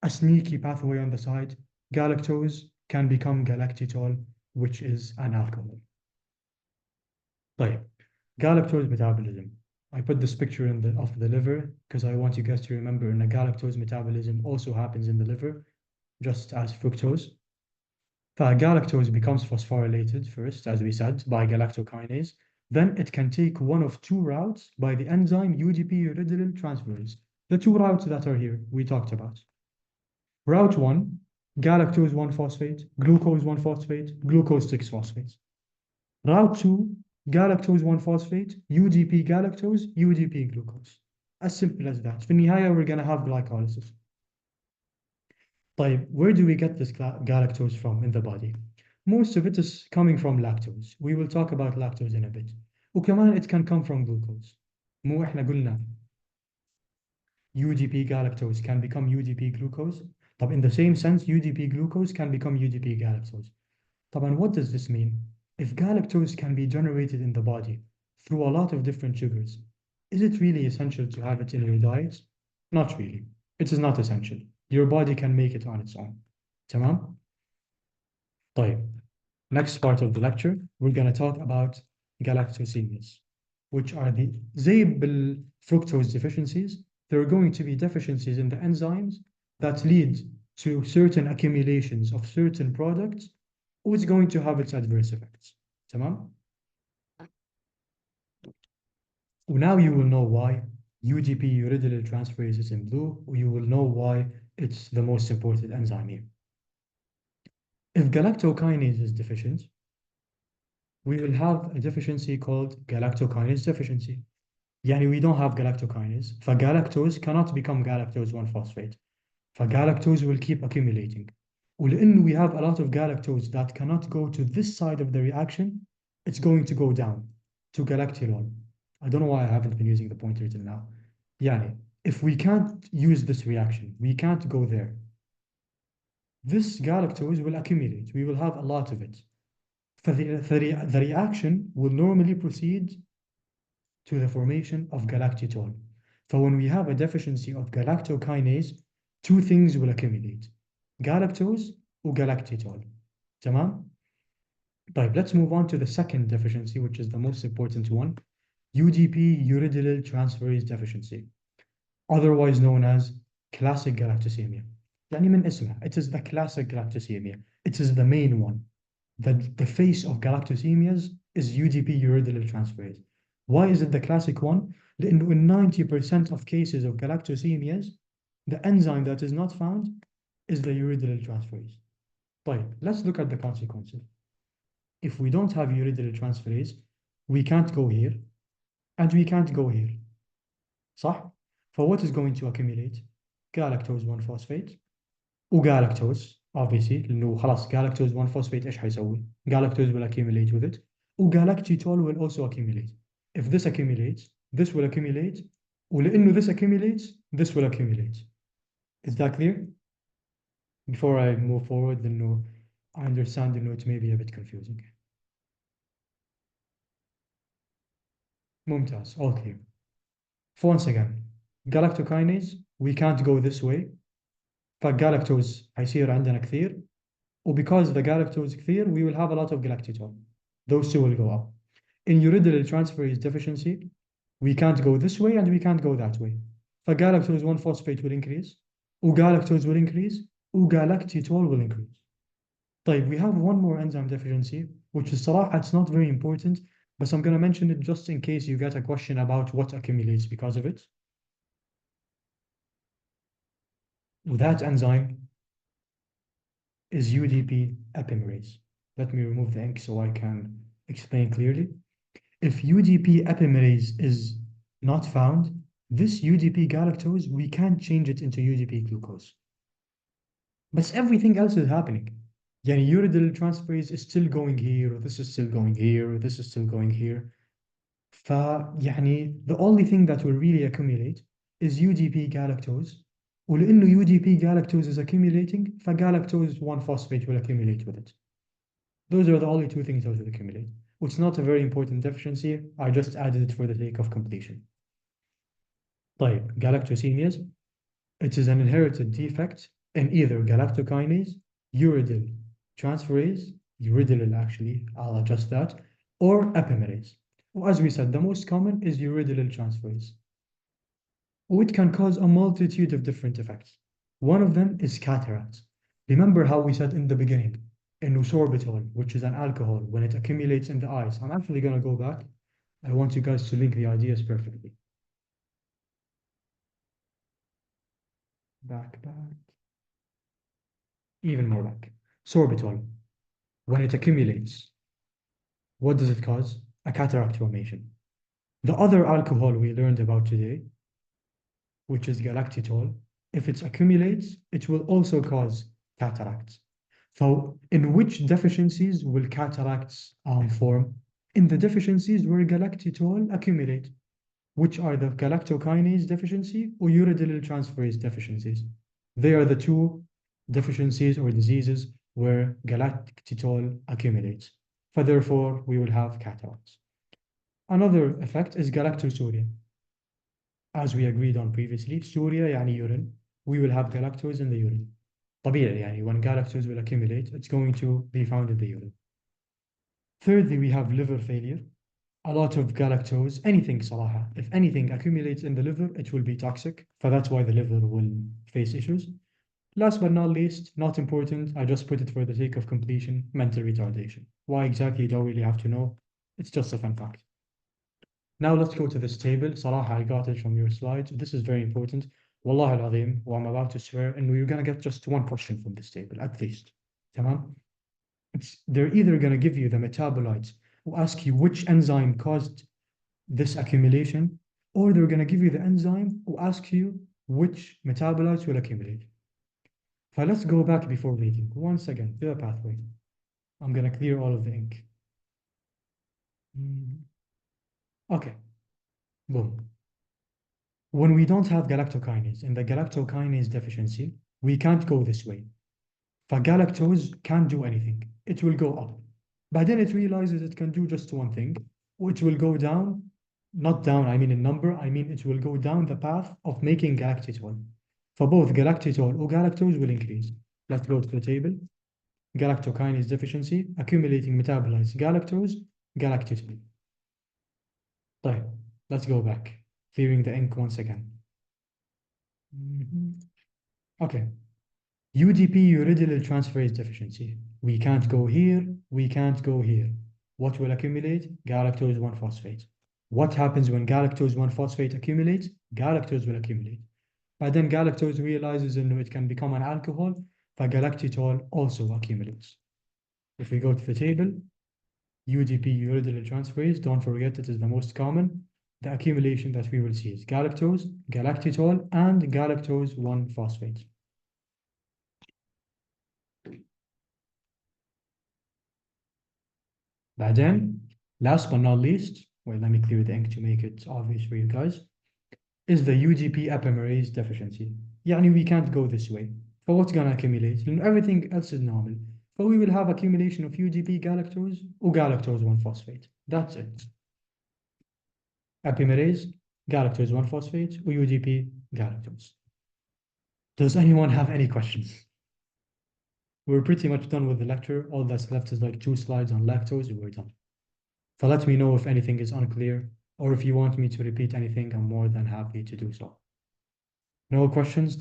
a sneaky pathway on the side, galactose can become galactitol, which is an alcohol. طيب, galactose metabolism. I put this picture of the liver because I want you guys to remember in a galactose metabolism also happens in the liver, just as fructose. Galactose becomes phosphorylated first, as we said, by galactokinase. Then it can take one of two routes by the enzyme UDP uridylyl transferase. The two routes that are here, we talked about. Route 1, galactose 1-phosphate, glucose 1-phosphate, glucose 6-phosphate. Route 2, galactose 1-phosphate, UDP galactose, UDP glucose. As simple as that. في النهاية, we're going to have glycolysis. طيب, where do we get this galactose from in the body? Most of it is coming from lactose. We will talk about lactose in a bit. وكمان it can come from glucose. مو إحنا قلنا UDP galactose can become UDP glucose. طب in the same sense, UDP glucose can become UDP galactose. طبعا, what does this mean? If galactose can be generated in the body through a lot of different sugars, is it really essential to have it in your diet? Not really. It is not essential. Your body can make it on its own. تمام? طيب, next part of the lecture, we're going to talk about galactosemias, which are زي بالfructose deficiencies, there are going to be deficiencies in the enzymes that lead to certain accumulations of certain products, which is going to have its adverse effects. تمام? Now you will know why UDP uridylyl transferase is in blue, or you will know why it's the most important enzyme here. If galactokinase is deficient, we will have a deficiency called galactokinase deficiency. Yani we don't have galactokinase. فgalactose cannot become galactose 1-phosphate. فgalactose will keep accumulating. ولأن we have a lot of galactose that cannot go to this side of the reaction, it's going to go down to galactylol. I don't know why I haven't been using the pointer till now. Yani, if we can't use this reaction, we can't go there. This galactose will accumulate. We will have a lot of it. The reaction will normally proceed to the formation of galactitol. So when we have a deficiency of galactokinase, two things will accumulate: galactose or galactitol. تمام? طيب, let's move on to the second deficiency, which is the most important one: UDP uridylyl transferase deficiency, otherwise known as classic galactosemia. يعني من اسمها, it is the classic galactosemia. It is the main one. The face of galactosemias is UDP uridylyl transferase. Why is it the classic one? لأنه in 90% of cases of galactosemias, the enzyme that is not found is the uridylyl transferase. طيب, let's look at the consequences. If we don't have uridylyl transferase, we can't go here, and we can't go here. صح? For what is going to accumulate? Galactose 1-phosphate وgalactose, obviously, لأنه خلاص galactose 1-phosphate إيش حيسوي؟ Galactose will accumulate with it, وgalactitol will also accumulate. If this accumulates, this will accumulate, ولأنه this accumulates, this will accumulate. Is that clear? Before I move forward, لأنه I understand the note may be a bit confusing. ممتاز, all clear. Once again, galactokinase, we can't go this way, فgalactose حيصير عندنا كثير, because the galactose كثير, we will have a lot of galactitol. Those two will go up. In uridylyl transferase deficiency, we can't go this way and we can't go that way. فgalactose 1-phosphate will increase, galactose will increase, galactitol will increase. طيب, we have one more enzyme deficiency, which is صراحة, it's not very important, but I'm going to mention it just in case you get a question about what accumulates because of it. That enzyme is UDP epimerase. Let me remove the ink so I can explain clearly. If UDP epimerase is not found, this UDP galactose, we can't change it into UDP glucose. But everything else is happening. Yani uridylyl transferase is still going here, or this is still going here, or this is still going here. يعني the only thing that will really accumulate is UDP galactose. ولأنه UDP galactose is accumulating, galactose 1-phosphate will accumulate with it. Those are the only two things that will accumulate. It's not a very important deficiency. I just added it for the sake of completion. طيب, galactosemias, it is an inherited defect in either galactokinase, uridyl transferase, uridylyl actually, I'll adjust that, or epimerase. As we said, the most common is uridylyl transferase, which can cause a multitude of different effects. One of them is cataracts. Remember how we said in the beginning, in sorbitol, which is an alcohol, when it accumulates in the eyes. I'm actually going to go back. I want you guys to link the ideas perfectly. Back. Even more back. Sorbitol, when it accumulates, what does it cause? A cataract formation. The other alcohol we learned about today, which is galactitol, if it accumulates, it will also cause cataracts. So in which deficiencies will cataracts form? In the deficiencies where galactitol accumulate, which are the galactokinase deficiency or uridylyl transferase deficiencies. They are the two deficiencies or diseases where galactitol accumulates. So therefore, we will have cataracts. Another effect is galactosuria. As we agreed on previously, suria yani urine. We will have galactose in the urine. طبيعي يعني when galactose will accumulate, it's going to be found in the urine. Thirdly, we have liver failure. A lot of galactose, anything صراحة, if anything accumulates in the liver, it will be toxic. So that's why the liver will face issues. Last but not least, not important, I just put it for the sake of completion, mental retardation. Why exactly, you don't really have to know. It's just a fun fact. Now let's go to this table. Salaha, I got it from your slides. This is very important. Wallah al-Azim, I'm about to swear, and we're going to get just one question from this table, at least. Tamam? They're either going to give you the metabolites or ask you which enzyme caused this accumulation, or they're going to give you the enzyme or ask you which metabolites will accumulate. So let's go back before reading. Once again, to the pathway. I'm going to clear all of the ink. Okay, boom. When we don't have galactokinase in the galactokinase deficiency, we can't go this way. Galactose can't do anything. It will go up. But then it realizes it can do just one thing, which will go down, not down, I mean in number, I mean it will go down the path of making galactitol. For both galactitol or galactose will increase. Let's go to the table. Galactokinase deficiency, accumulating metabolites, galactose, galactitol. طيب, let's go back. Clearing the ink once again. Okay. UDP, uridyl transferase deficiency. We can't go here, we can't go here. What will accumulate? Galactose 1-phosphate. What happens when galactose 1-phosphate accumulates? Galactose will accumulate. But then galactose realizes it can become an alcohol, but galactitol also accumulates. If we go to the table, UDP, uridyl transferase, don't forget it is the most common. The accumulation that we will see is galactose, galactitol, and galactose 1-phosphate. بعدين, last but not least, wait, let me clear the ink to make it obvious for you guys, is the UDP epimerase deficiency. يعني we can't go this way. So what's going to accumulate? And everything else is normal. So we will have accumulation of UDP galactose or galactose 1-phosphate. That's it. Epimerase, galactose 1-phosphate, or UDP galactose. Does anyone have any questions? We're pretty much done with the lecture. All that's left is like 2 slides on lactose, and we're done. So let me know if anything is unclear, or if you want me to repeat anything, I'm more than happy to do so. No questions?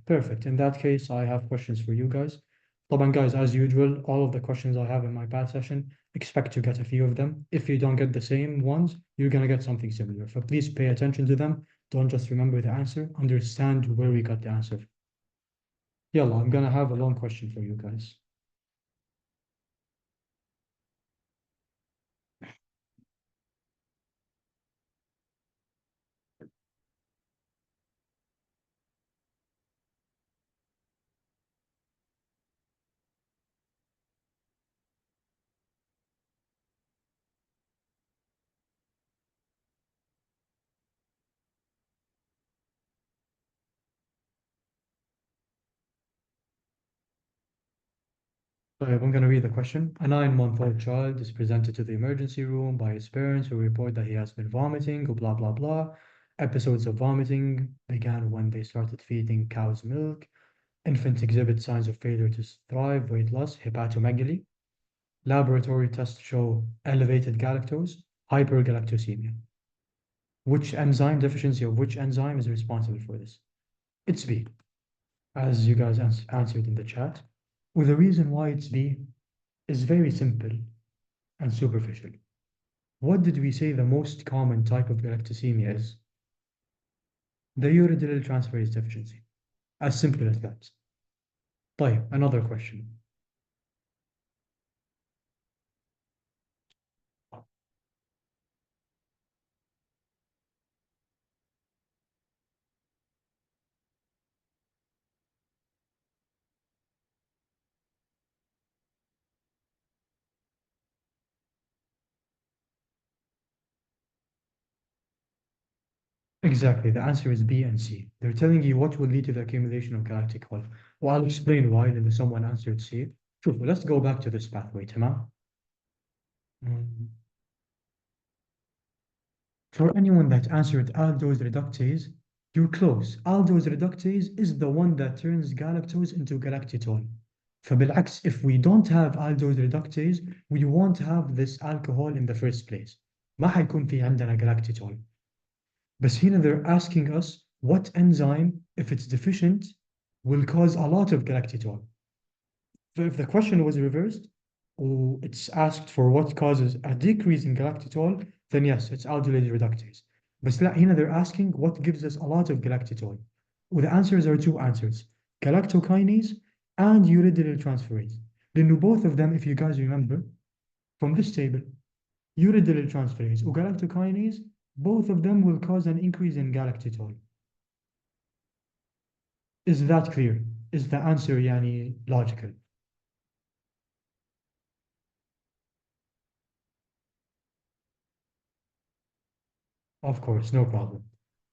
Perfect. In that case, I have questions for you guys. طبعا guys, as usual, all of the questions I have in my past session, expect to get a few of them. If you don't get the same ones, you're going to get something similar. So please pay attention to them. Don't just remember the answer. Understand where we got the answer. Yalla, I'm going to have a long question for you guys. I'm going to read the question. A 9-month-old child is presented to the emergency room by his parents who report that he has been vomiting, or blah, blah, blah. Episodes of vomiting began when they started feeding cow's milk. Infants exhibit signs of failure to thrive, weight loss, hepatomegaly. Laboratory tests show elevated galactose, hypergalactosemia. Which enzyme, deficiency of which enzyme is responsible for this? It's B, as you guys answered in the chat. Well, the reason why it's B is very simple and superficial. What did we say the most common type of galactosemia is? The uridyl transferase deficiency. As simple as that. Another question. Exactly, the answer is B and C. They're telling you what will lead to the accumulation of galactic wealth. Well, I'll explain why, then someone answered C. Sure, let's go back to this pathway, تمام? For anyone that answered aldose reductase, You're close. Aldose reductase is the one that turns galactose into galactitol. فبالعكس, if we don't have aldose reductase, we won't have this alcohol in the first place. ما حيكون في عندنا galactitol. بس هنا they're asking us what enzyme, if it's deficient, will cause a lot of galactitol. So if the question was reversed, or it's asked for what causes a decrease in galactitol, then yes, it's aldehyde reductase. But هنا they're asking what gives us a lot of galactitol. Well, the answers are two answers, galactokinase and uridyl transferase. Then both of them, if you guys remember, from this table, uridyl transferase or galactokinase, both of them will cause an increase in galactitol. Is that clear? Is the answer yani logical? Of course, no problem.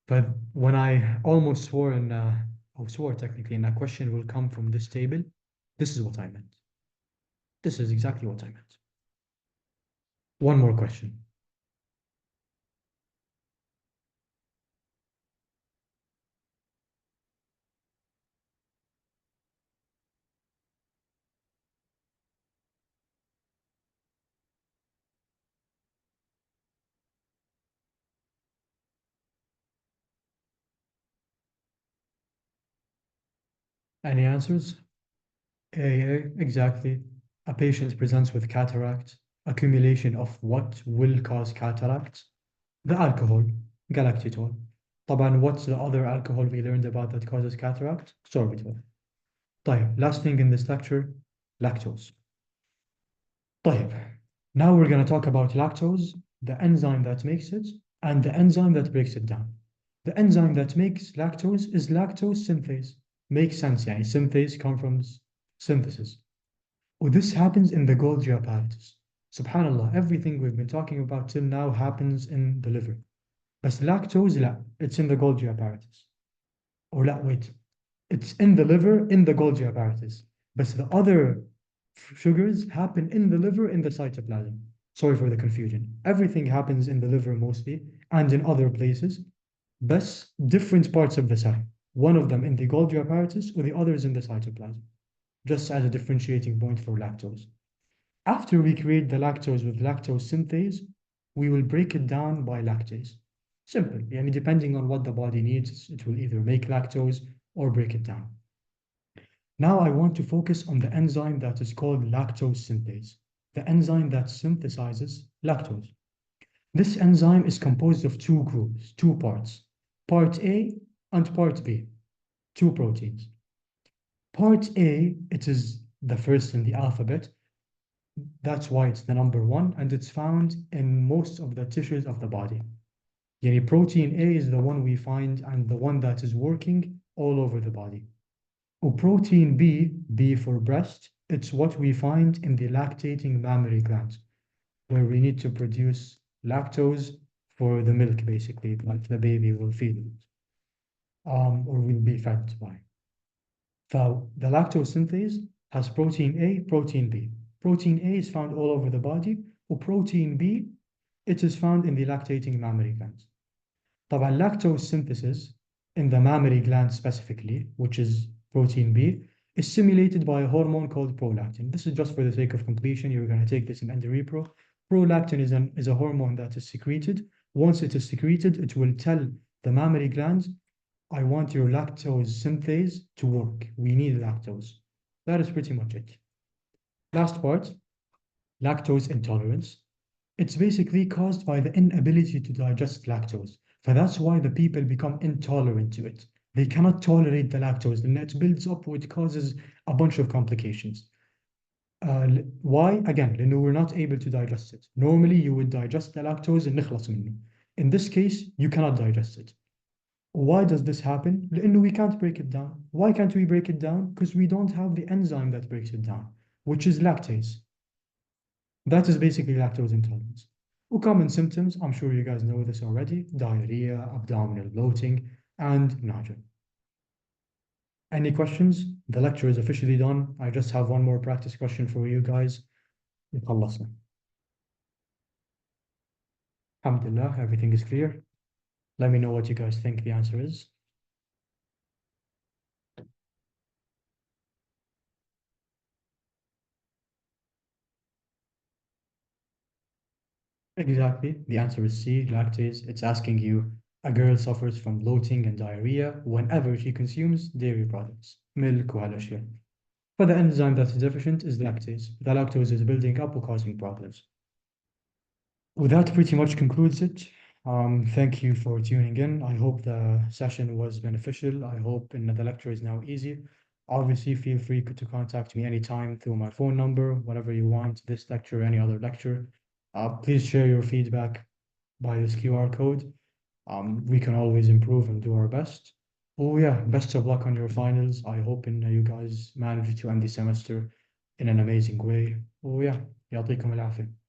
But when I almost swore or swore technically, and a question will come from this table, this is what I meant. This is exactly what I meant. One more question. Any answers? Yeah, exactly. A patient presents with cataract, accumulation of what will cause cataract? The alcohol, galactitol. طبعا what's the other alcohol we learned about that causes cataract? Sorbitol. طيب, last thing in this lecture, lactose. طيب, now we're going to talk about lactose, the enzyme that makes it, and the enzyme that breaks it down. The enzyme that makes lactose is lactose synthase. Makes sense, يعني synthase comes from synthesis. Well, this happens in the Golgi apparatus. Subhanallah, everything we've been talking about till now happens in the liver. But lactose, لا, it's in the Golgi apparatus. Or لا, wait, it's in the liver, in the Golgi apparatus. But the other sugars happen in the liver, in the cytoplasm. Sorry for the confusion. Everything happens in the liver mostly, and in other places, but different parts of the cell. One of them in the Golgi apparatus, or the others in the cytoplasm, just as a differentiating point for lactose. After we create the lactose with lactose synthase, we will break it down by lactase. Simple. Yani depending on what the body needs, it will either make lactose or break it down. Now I want to focus on the enzyme that is called lactose synthase, the enzyme that synthesizes lactose. This enzyme is composed of two groups, two parts, part A and part B, two proteins. Part A, it is the first in the alphabet. That's why it's the number one, and it's found in most of the tissues of the body. Yani protein A is the one we find and the one that is working all over the body. Or protein B, B for breast, it's what we find in the lactating mammary glands, where we need to produce lactose for the milk, basically, like the baby will feed it, or will be fed by. So the lactose synthase has protein A, protein B. Protein A is found all over the body, or protein B, it is found in the lactating mammary glands. طبعا lactose synthesis in the mammary gland specifically, which is protein B, is stimulated by a hormone called prolactin. This is just for the sake of completion. You're going to take this in endorepro. Prolactin is a hormone that is secreted. Once it is secreted, it will tell the mammary glands, I want your lactose synthase to work. We need lactose. That is pretty much it. Last part, lactose intolerance. It's basically caused by the inability to digest lactose. So that's why the people become intolerant to it. They cannot tolerate the lactose, and it builds up, which causes a bunch of complications. Why? Again, لأنه we're not able to digest it. Normally, you would digest the lactose and نخلص منه. In this case, you cannot digest it. Why does this happen? لأنه we can't break it down. Why can't we break it down? Because we don't have the enzyme that breaks it down, which is lactase. That is basically lactose intolerance. Common symptoms, I'm sure you guys know this already, diarrhea, abdominal bloating, and nausea. Any questions? The lecture is officially done. I just have one more practice question for you guys. خلصنا. Alhamdulillah, everything is clear. Let me know what you guys think the answer is. Exactly. The answer is C, lactase. It's asking you, a girl suffers from bloating and diarrhea whenever she consumes dairy products, milk وهالأشياء. But the enzyme that's deficient is lactase. The lactose is building up or causing problems. Well, that pretty much concludes it. Thank you for tuning in. I hope the session was beneficial. I hope the lecture is now easy. Obviously, feel free to contact me anytime through my phone number, whatever you want, this lecture, any other lecture. Please share your feedback by this QR code. We can always improve and do our best. Oh yeah, best of luck on your finals. I hope you guys manage to end the semester in an amazing way. Oh yeah, يعطيكم العافية.